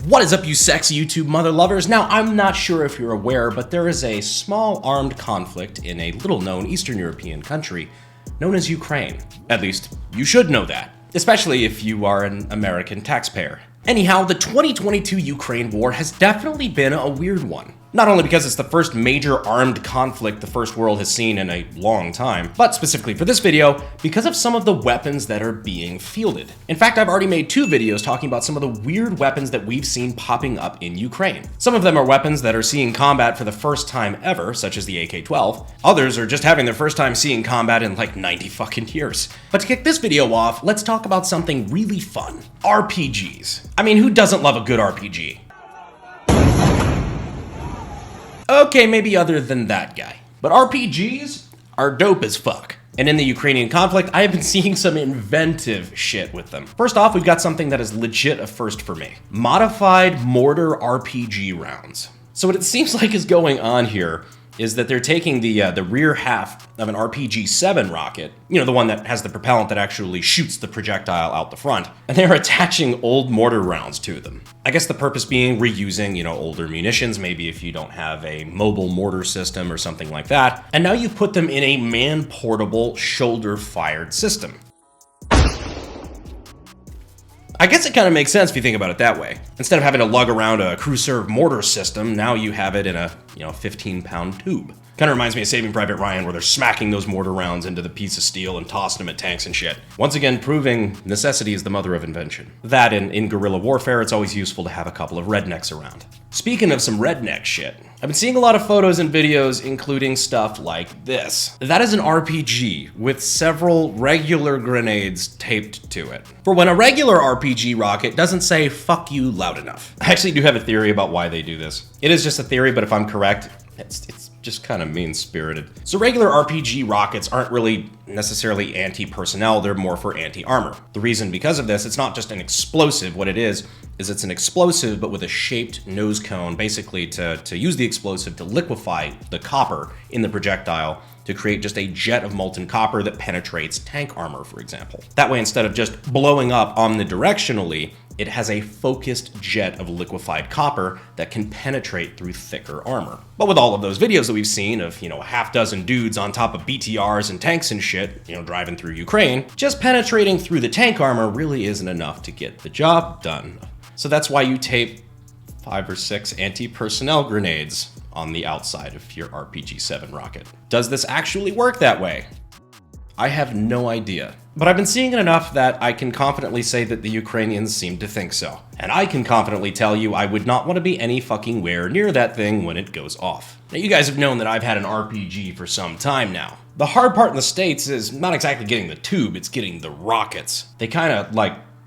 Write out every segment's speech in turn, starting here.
What is up, you sexy YouTube mother lovers? Now, I'm not sure if you're aware, but there is a small armed conflict in a little-known Eastern European country known as Ukraine. At least, you should know that, especially if you are an American taxpayer. Anyhow, the 2022 Ukraine war has definitely been a weird one. Not only because it's the first major armed conflict the first world has seen in a long time, but specifically for this video, because of some of the weapons that are being fielded. In fact, I've already made 2 videos talking about some of the weird weapons that we've seen popping up in Ukraine. Some of them are weapons that are seeing combat for the first time ever, such as the AK-12. Others are just having their first time seeing combat in like 90 fucking years. But to kick this video off, let's talk about something really fun. RPGs. I mean, who doesn't love a good RPG? Okay, maybe other than that guy. But RPGs are dope as fuck. And in the Ukrainian conflict, I have been seeing some inventive shit with them. First off, we've got something that is legit a first for me. Modified mortar RPG rounds. So what it seems like is going on here is that they're taking the rear half of an RPG-7 rocket, you know, the one that has the propellant that actually shoots the projectile out the front, and they're attaching old mortar rounds to them. I guess the purpose being reusing, you know, older munitions, maybe if you don't have a mobile mortar system or something like that, and now you put them in a man-portable, shoulder-fired system. I guess it kind of makes sense if you think about it that way. Instead of having to lug around a Crew-Serve mortar system, now you have it in a, 15-pound tube. Kind of reminds me of Saving Private Ryan, where they're smacking those mortar rounds into the piece of steel and tossing them at tanks and shit. Once again, proving necessity is the mother of invention. That in guerrilla warfare, it's always useful to have a couple of rednecks around. Speaking of some redneck shit, I've been seeing a lot of photos and videos, including stuff like this. That is an RPG with several regular grenades taped to it. For when a regular RPG rocket doesn't say "fuck you" loud enough. I actually do have a theory about why they do this. It is just a theory, but if I'm correct, it's just kind of mean-spirited. So regular RPG rockets aren't really necessarily anti-personnel, they're more for anti-armor. The reason because of this, it's not just an explosive. What it is it's an explosive but with a shaped nose cone, basically to use the explosive to liquefy the copper in the projectile to create just a jet of molten copper that penetrates tank armor, for example. That way, instead of just blowing up omnidirectionally, it has a focused jet of liquefied copper that can penetrate through thicker armor. But with all of those videos that we've seen of, a half dozen dudes on top of BTRs and tanks and shit, driving through Ukraine, just penetrating through the tank armor really isn't enough to get the job done. So that's why you tape 5 or 6 anti-personnel grenades on the outside of your RPG-7 rocket. Does this actually work that way? I have no idea. But I've been seeing it enough that I can confidently say that the Ukrainians seem to think so. And I can confidently tell you I would not want to be any fucking where near that thing when it goes off. Now, you guys have known that I've had an RPG for some time now. The hard part in the States is not exactly getting the tube, it's getting the rockets. They kind of,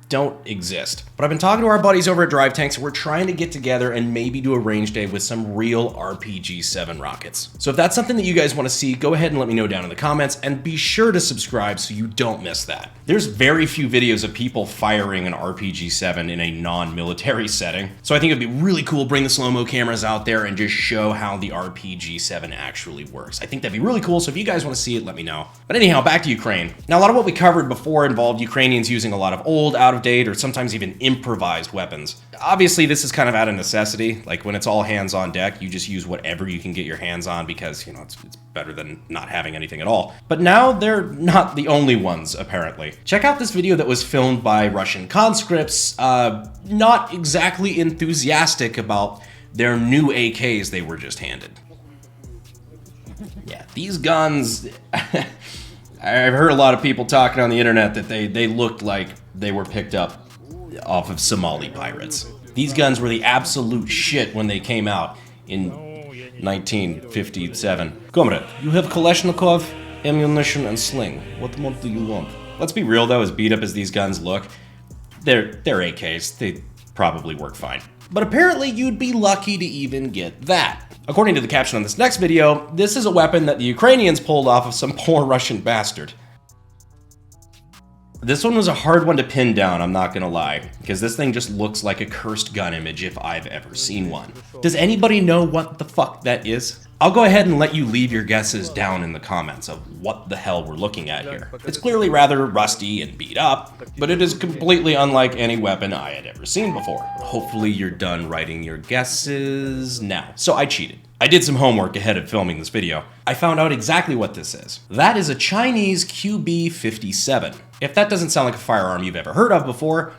don't exist. But I've been talking to our buddies over at Drive Tanks, and we're trying to get together and maybe do a range day with some real RPG-7 rockets. So if that's something that you guys want to see, go ahead and let me know down in the comments, and be sure to subscribe so you don't miss that. There's very few videos of people firing an RPG-7 in a non-military setting, so I think it'd be really cool to bring the slow-mo cameras out there and just show how the RPG-7 actually works. I think that'd be really cool, so if you guys want to see it, let me know. But anyhow, back to Ukraine. Now, a lot of what we covered before involved Ukrainians using a lot of old, out-of-date, or sometimes even improvised weapons. Obviously, this is kind of out of necessity. Like when it's all hands on deck, you just use whatever you can get your hands on because, it's better than not having anything at all. But now they're not the only ones, apparently. Check out this video that was filmed by Russian conscripts, not exactly enthusiastic about their new AKs they were just handed. Yeah, these guns, I've heard a lot of people talking on the internet that they looked like they were picked up off of Somali pirates. These guns were the absolute shit when they came out in 1957. Comrade, you have Kalashnikov, ammunition, and sling. What more do you want? Let's be real though, as beat up as these guns look, they're AKs. They probably work fine. But apparently you'd be lucky to even get that. According to the caption on this next video, this is a weapon that the Ukrainians pulled off of some poor Russian bastard. This one was a hard one to pin down, I'm not gonna lie, because this thing just looks like a cursed gun image if I've ever seen one. Does anybody know what the fuck that is? I'll go ahead and let you leave your guesses down in the comments of what the hell we're looking at here. It's clearly rather rusty and beat up, but it is completely unlike any weapon I had ever seen before. Hopefully you're done writing your guesses now. So I cheated. I did some homework ahead of filming this video. I found out exactly what this is. That is a Chinese QB-57. If that doesn't sound like a firearm you've ever heard of before,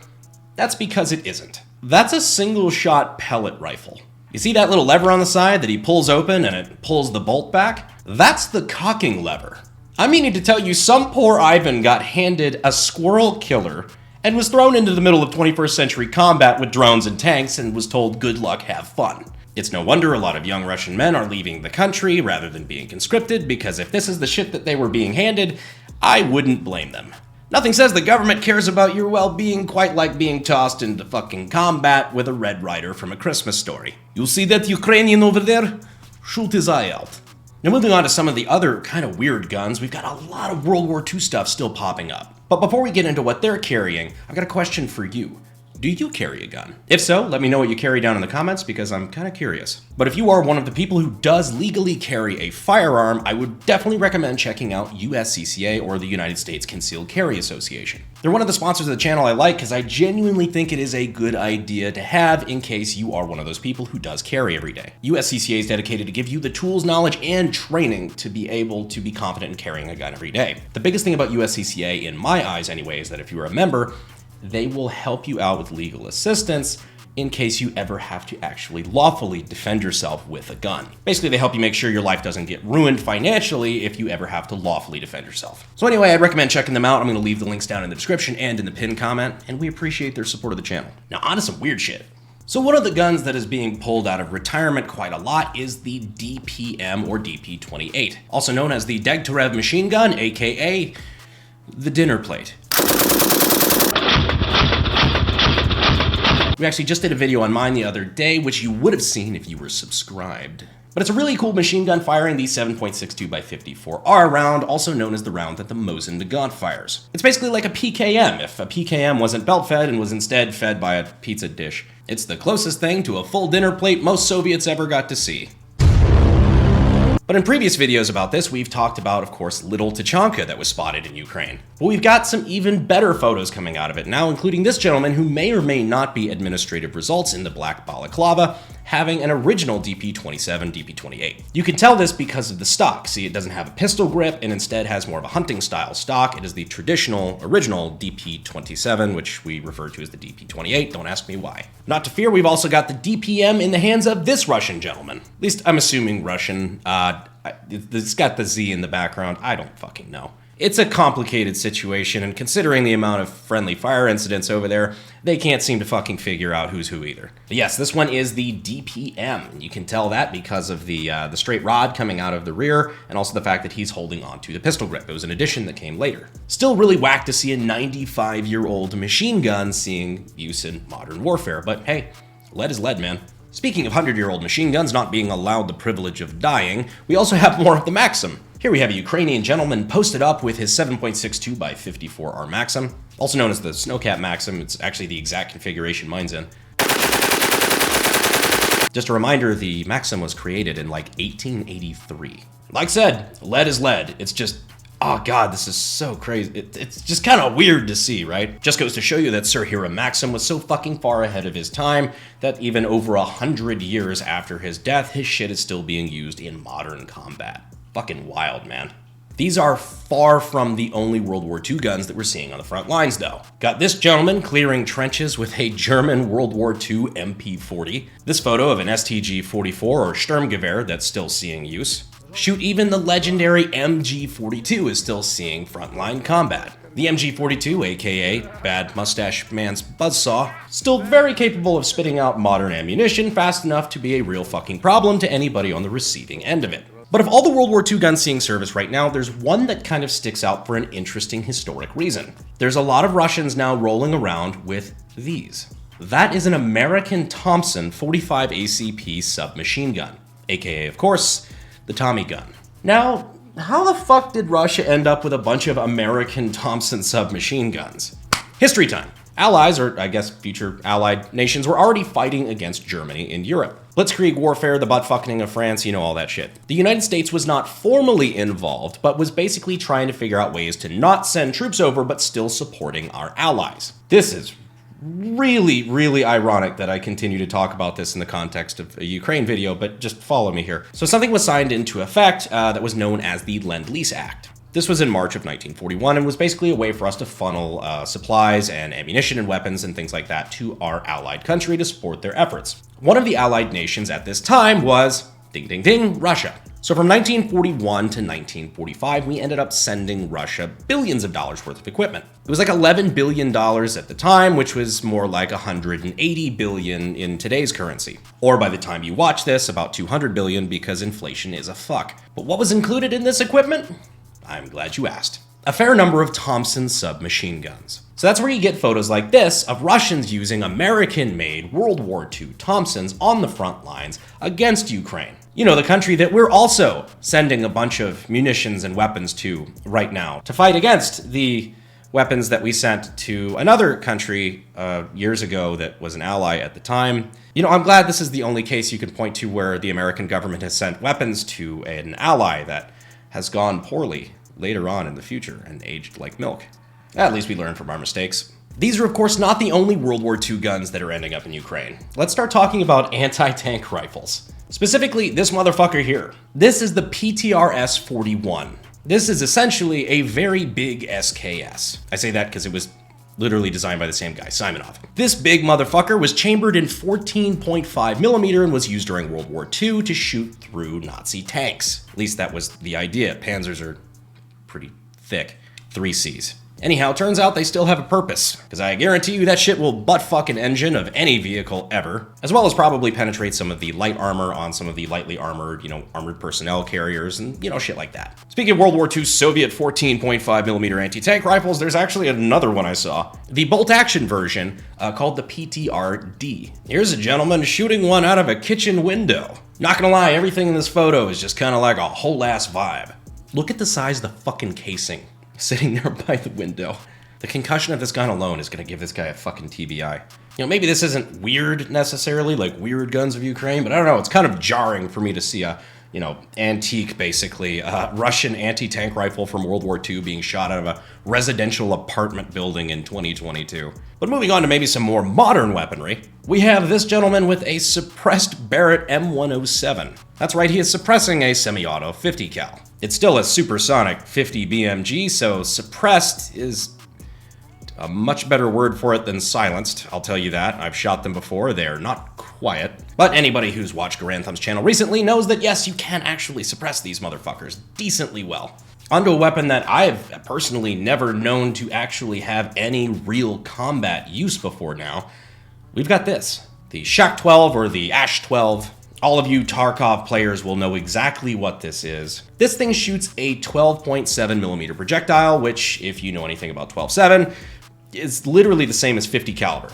that's because it isn't. That's a single-shot pellet rifle. You see that little lever on the side that he pulls open and it pulls the bolt back? That's the cocking lever. I'm meaning to tell you some poor Ivan got handed a squirrel killer and was thrown into the middle of 21st century combat with drones and tanks and was told good luck, have fun. It's no wonder a lot of young Russian men are leaving the country rather than being conscripted, because if this is the shit that they were being handed, I wouldn't blame them. Nothing says the government cares about your well-being quite like being tossed into fucking combat with a Red Ryder from A Christmas Story. You see that Ukrainian over there? Shoot his eye out. Now moving on to some of the other kind of weird guns, we've got a lot of World War II stuff still popping up. But before we get into what they're carrying, I've got a question for you. Do you carry a gun? If so, let me know what you carry down in the comments because I'm kind of curious. But if you are one of the people who does legally carry a firearm, I would definitely recommend checking out USCCA or the United States Concealed Carry Association. They're one of the sponsors of the channel I like because I genuinely think it is a good idea to have in case you are one of those people who does carry every day. USCCA is dedicated to give you the tools, knowledge, and training to be able to be confident in carrying a gun every day. The biggest thing about USCCA, in my eyes anyway, is that if you're a member, they will help you out with legal assistance in case you ever have to actually lawfully defend yourself with a gun. Basically, they help you make sure your life doesn't get ruined financially if you ever have to lawfully defend yourself. So anyway, I'd recommend checking them out. I'm gonna leave the links down in the description and in the pinned comment, and we appreciate their support of the channel. Now on to some weird shit. So one of the guns that is being pulled out of retirement quite a lot is the DPM or DP-28, also known as the Degtyarev machine gun, aka the dinner plate. We actually just did a video on mine the other day, which you would have seen if you were subscribed. But it's a really cool machine gun firing the 7.62x54R round, also known as the round that the Mosin Nagant fires. It's basically like a PKM, if a PKM wasn't belt-fed and was instead fed by a pizza dish. It's the closest thing to a full dinner plate most Soviets ever got to see. But in previous videos about this, we've talked about, of course, Little Tachanka that was spotted in Ukraine. But we've got some even better photos coming out of it now, including this gentleman who may or may not be administrative results in the black balaclava, having an original DP-27, DP-28. You can tell this because of the stock. See, it doesn't have a pistol grip and instead has more of a hunting style stock. It is the traditional, original DP-27, which we refer to as the DP-28. Don't ask me why. Not to fear, we've also got the DPM in the hands of this Russian gentleman. At least I'm assuming Russian. It's got the Z in the background. I don't fucking know. It's a complicated situation, and considering the amount of friendly fire incidents over there, they can't seem to fucking figure out who's who either. But yes, this one is the DPM, and you can tell that because of the straight rod coming out of the rear, and also the fact that he's holding on to the pistol grip. It was an addition that came later. Still really whack to see a 95-year-old machine gun seeing use in modern warfare, but hey, lead is lead, man. Speaking of 100-year-old machine guns not being allowed the privilege of dying, we also have more of the Maxim. Here we have a Ukrainian gentleman posted up with his 7.62x54R Maxim, also known as the Snowcat Maxim. It's actually the exact configuration mine's in. Just a reminder, the Maxim was created in like 1883. Like I said, lead is lead. It's just, oh god, this is so crazy. It's just kind of weird to see, right? Just goes to show you that Sir Hiram Maxim was so fucking far ahead of his time that even over 100 years after his death, his shit is still being used in modern combat. Fucking wild, man. These are far from the only World War II guns that we're seeing on the front lines, though. Got this gentleman clearing trenches with a German World War II MP40. This photo of an STG-44 or Sturmgewehr that's still seeing use. Shoot, even the legendary MG42 is still seeing frontline combat. The MG42, aka Bad Mustache Man's Buzzsaw, still very capable of spitting out modern ammunition fast enough to be a real fucking problem to anybody on the receiving end of it. But of all the World War II guns seeing service right now, there's one that kind of sticks out for an interesting historic reason. There's a lot of Russians now rolling around with these. That is an American Thompson 45 ACP submachine gun, aka, of course, the Tommy gun. Now, how the fuck did Russia end up with a bunch of American Thompson submachine guns? History time. Allies, or I guess future allied nations, were already fighting against Germany in Europe. Blitzkrieg warfare, the butt-fucking of France, you know, all that shit. The United States was not formally involved, but was basically trying to figure out ways to not send troops over, but still supporting our allies. This is really, really ironic that I continue to talk about this in the context of a Ukraine video, but just follow me here. So something was signed into effect that was known as the Lend-Lease Act. This was in March of 1941 and was basically a way for us to funnel supplies and ammunition and weapons and things like that to our allied country to support their efforts. One of the allied nations at this time was, ding ding ding, Russia. So from 1941 to 1945, we ended up sending Russia billions of dollars worth of equipment. It was like $11 billion at the time, which was more like $180 billion in today's currency. Or by the time you watch this, about $200 billion, because inflation is a fuck. But what was included in this equipment? I'm glad you asked. A fair number of Thompson submachine guns. So that's where you get photos like this of Russians using American-made World War II Thompsons on the front lines against Ukraine. You know, the country that we're also sending a bunch of munitions and weapons to right now to fight against the weapons that we sent to another country years ago that was an ally at the time. You know, I'm glad this is the only case you can point to where the American government has sent weapons to an ally that has gone poorly later on in the future and aged like milk. At least we learn from our mistakes. These are, of course, not the only World War II guns that are ending up in Ukraine. Let's start talking about anti-tank rifles. Specifically, this motherfucker here. This is the PTRS-41. This is essentially a very big SKS. I say that because it was literally designed by the same guy, Simonov. This big motherfucker was chambered in 14.5 millimeter and was used during World War II to shoot through Nazi tanks. At least that was the idea. Panzers are pretty thick. 3 Cs. Anyhow, turns out they still have a purpose, because I guarantee you that shit will butt-fuck an engine of any vehicle ever, as well as probably penetrate some of the light armor on some of the lightly armored, armored personnel carriers and, shit like that. Speaking of World War II Soviet 14.5mm anti-tank rifles, there's actually another one I saw. The bolt-action version called the PTR-D. Here's a gentleman shooting one out of a kitchen window. Not gonna lie, everything in this photo is just kind of like a whole-ass vibe. Look at the size of the fucking casing sitting there by the window. The concussion of this gun alone is gonna give this guy a fucking TBI. Maybe this isn't weird necessarily, like weird guns of Ukraine, but I don't know, it's kind of jarring for me to see a, antique, basically, Russian anti-tank rifle from World War II being shot out of a residential apartment building in 2022. But moving on to maybe some more modern weaponry, we have this gentleman with a suppressed Barrett M107. That's right, he is suppressing a semi-auto 50 cal. It's still a supersonic 50 BMG, so suppressed is a much better word for it than silenced, I'll tell you that. I've shot them before, they're not quiet. But anybody who's watched Garantham's channel recently knows that yes, you can actually suppress these motherfuckers decently well. Onto a weapon that I've personally never known to actually have any real combat use before now. We've got this, the Shak 12 or the Ash 12. All of you Tarkov players will know exactly what this is. This thing shoots a 12.7mm projectile, which, if you know anything about 12.7, is literally the same as 50 caliber.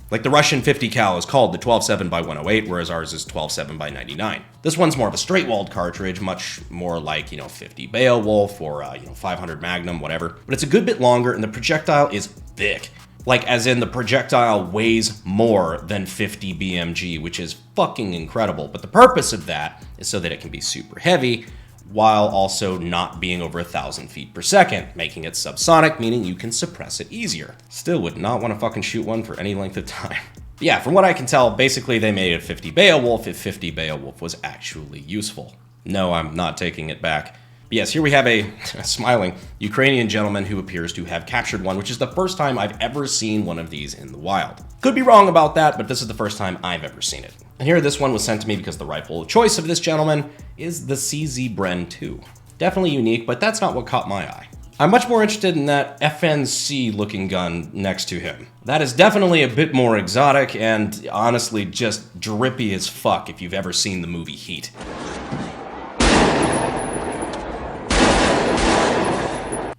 Like the Russian 50 cal is called the 12.7 by 108, whereas ours is 12.7 by 99. This one's more of a straight-walled cartridge, much more like, 50 Beowulf or, 500 Magnum, whatever. But it's a good bit longer, and the projectile is thick. Like, as in the projectile weighs more than 50 BMG, which is fucking incredible. But the purpose of that is so that it can be super heavy, while also not being over 1,000 feet per second, making it subsonic, meaning you can suppress it easier. Still would not want to fucking shoot one for any length of time. But yeah, from what I can tell, basically they made it 50 Beowulf if 50 Beowulf was actually useful. No, I'm not taking it back. But yes, here we have a smiling Ukrainian gentleman who appears to have captured one, which is the first time I've ever seen one of these in the wild. Could be wrong about that, but this is the first time I've ever seen it. And here, this one was sent to me because the rifle of choice of this gentleman is the CZ Bren 2. Definitely unique, but that's not what caught my eye. I'm much more interested in that FNC looking gun next to him. That is definitely a bit more exotic and honestly just drippy as fuck if you've ever seen the movie Heat.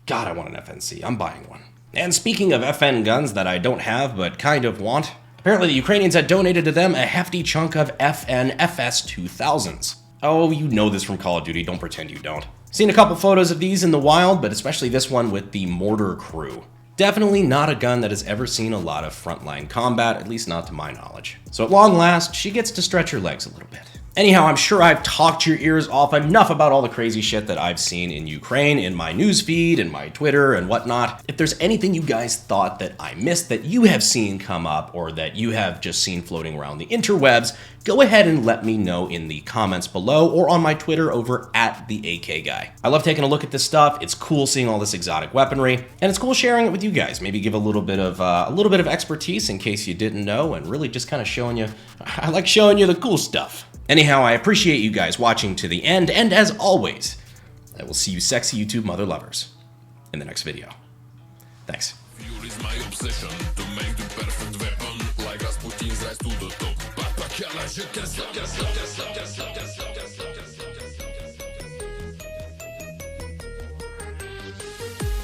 God, I want an FNC. I'm buying one. And speaking of FN guns that I don't have but kind of want, apparently the Ukrainians had donated to them a hefty chunk of FN FS 2000s. Oh, you know this from Call of Duty, don't pretend you don't. Seen a couple photos of these in the wild, but especially this one with the Mortar Crew. Definitely not a gun that has ever seen a lot of frontline combat, at least not to my knowledge. So at long last, she gets to stretch her legs a little bit. Anyhow, I'm sure I've talked your ears off enough about all the crazy shit that I've seen in Ukraine, in my newsfeed, and my Twitter, and whatnot. If there's anything you guys thought that I missed that you have seen come up, or that you have just seen floating around the interwebs, go ahead and let me know in the comments below, or on my Twitter over at the AK Guy. I love taking a look at this stuff. It's cool seeing all this exotic weaponry, and it's cool sharing it with you guys. Maybe give a little bit of expertise in case you didn't know, and really just kind of showing you. I like showing you the cool stuff. Anyhow, I appreciate you guys watching to the end, and as always, I will see you sexy YouTube mother lovers in the next video. Thanks. Fuel is my obsession to make the perfect weapon, like Rasputin's rise to the top.